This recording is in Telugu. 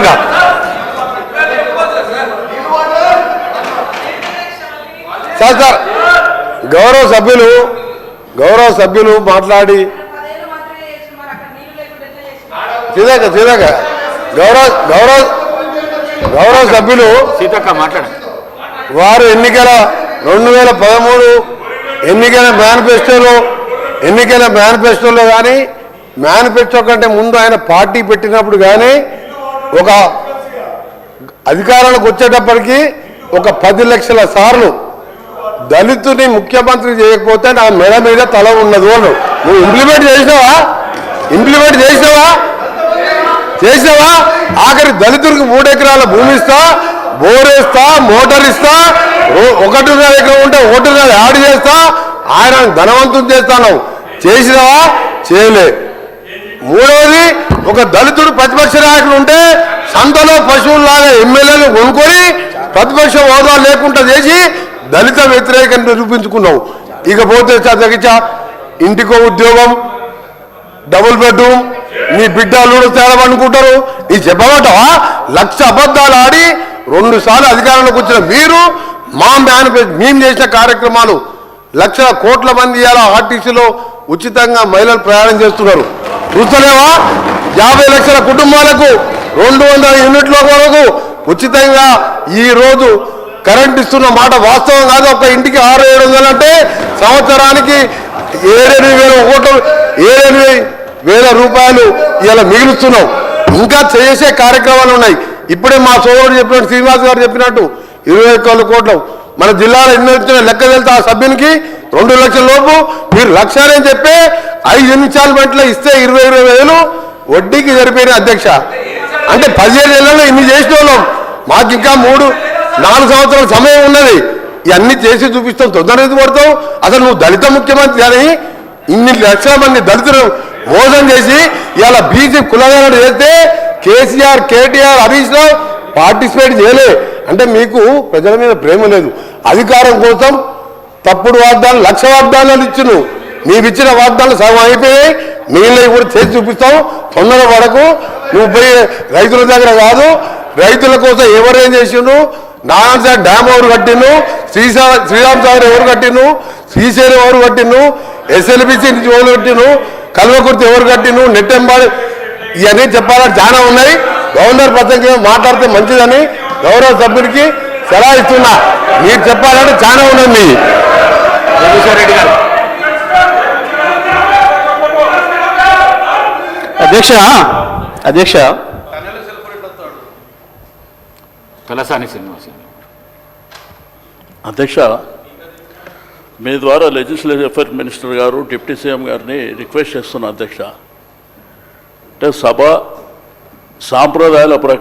కనుక. సార్ సార్ గౌరవ సభ్యులు మాట్లాడి సీతక్క గౌరవ సభ్యులు సీతక్క మాట్లాడండి. వారు 2013 ఎన్నికల మేనిఫెస్టోలో కానీ మేనిఫెస్టో కంటే ముందు ఆయన పార్టీ పెట్టినప్పుడు కానీ ఒక అధికారంలోకి వచ్చేటప్పటికి ఒక 10 లక్షల సార్లు దళితుని ముఖ్యమంత్రి చేయకపోతే నా మెడ మీద తల ఉన్నది వాళ్ళు. నువ్వు ఇంప్లిమెంట్ చేసినావా ఆఖరి దళితుడికి 3 ఎకరాల భూమి ఇస్తా, బోరేస్తా, మోటార్ ఇస్తా, 1.5 ఎకరం ఉంటే 1.5 యాడ్ చేస్తా, ఆయన ధనవంతం చేస్తాను. చేసినావా? చేయలే. మూడవది, ఒక దళితుడు ప్రతిపక్ష నాయకులు ఉంటే సంతలో పశువుల్లాగా ఎమ్మెల్యేలు కొనుక్కొని ప్రతిపక్ష హోదా లేకుండా చేసి దళిత వ్యతిరేకం నిరూపించుకున్నావు. ఇకపోతే చదివించా ఇంటికో ఉద్యోగం, డబుల్ బెడ్రూమ్, నీ బిడ్డలు తేలమనుకుంటారు. ఇది చెప్పబట్టవా? 1,00,000 అబద్ధాలు ఆడి 2 సార్లు అధికారంలోకి వచ్చిన మీరు మేము చేసిన కార్యక్రమాలు లక్షల కోట్ల మంది ఇలా ఆర్టీసీలో ఉచితంగా మహిళలు ప్రయాణం చేస్తున్నారు. చూస్తలేవా? 50 లక్షల కుటుంబాలకు 200 యూనిట్ల వరకు ఉచితంగా ఈరోజు కరెంట్ ఇస్తున్న మాట వాస్తవం కాదు. ఒక ఇంటికి 600-700 అంటే సంవత్సరానికి 7,000 రూపాయలు ఇలా మిగులుస్తున్నాం. ఇంకా చేసే కార్యక్రమాలు ఉన్నాయి. ఇప్పుడే మా సోదరుడు చెప్పినట్టు, శ్రీనివాస్ గారు చెప్పినట్టు 21 కోట్లు మన జిల్లాలో ఎన్ని వచ్చిన లెక్క వెళ్తే ఆ సభ్యునికి 2 లక్షల లోపు మీరు 1,00,000 అని చెప్పి 5 ఇన్స్టాల్మెంట్లో ఇస్తే 20,000 వడ్డీకి జరిపోయిన అధ్యక్ష. అంటే 15 ఏళ్లలో ఇన్ని చేసిన వాళ్ళం. మాకు ఇంకా 3-4 సంవత్సరాల సమయం ఉన్నది. ఇవన్నీ చేసి చూపిస్తాం. తొందర పడతాం. అసలు నువ్వు దళిత ముఖ్యమంత్రి అని ఇన్ని లక్షల మంది దళితులు మోసం చేసి ఇవాళ బీసీ కులగణన చేస్తే కేసీఆర్, కేటీఆర్, హరీష్ రావు పార్టిసిపేట్ చేయలే. అంటే మీకు ప్రజల మీద ప్రేమ లేదు. అధికారం కోసం తప్పుడు వాగ్దానాలు, 1,00,000 వాగ్దానాలు ఇచ్చును. నీవు ఇచ్చిన వాగ్దానాలు సగం అయిపోయాయి. మిగిలినవి కూడా చేసి చూపిస్తాం. తొందర పడకు. నువ్వు పోయి రైతుల దగ్గర కాదు, రైతుల కోసం ఎవరేం చేసిండు, నారాయణ డ్యామ్ ఎవరు కట్టిండు, శ్రీరామ్ సాగర్ ఎవరు కట్టిండు, శ్రీశైలం ఎవరు కట్టిండు, SLBC నుంచి ఎవరు కట్టిండు, కల్వకుర్తి ఎవరు కట్టిండు, నెట్టెంబాడు, ఇవన్నీ చెప్పాలని చాలా ఉన్నాయి. గవర్నర్ ప్రసంగం మాట్లాడితే మంచిదని గౌరవ సభ్యుడికి సలహా ఇస్తున్నా. మీరు చెప్పాలంటే చాలా ఉన్నది. రెడ్డి గారు అధ్యక్ష కలసాని శ్రీనివాస్ అధ్యక్ష, మీ ద్వారా లెజిస్లేటివ్ అఫైర్స్ మినిస్టర్ గారు, డిప్యూటీ సీఎం గారిని రిక్వెస్ట్ చేస్తున్నా అధ్యక్ష. అంటే సభ సాంప్రదాయాల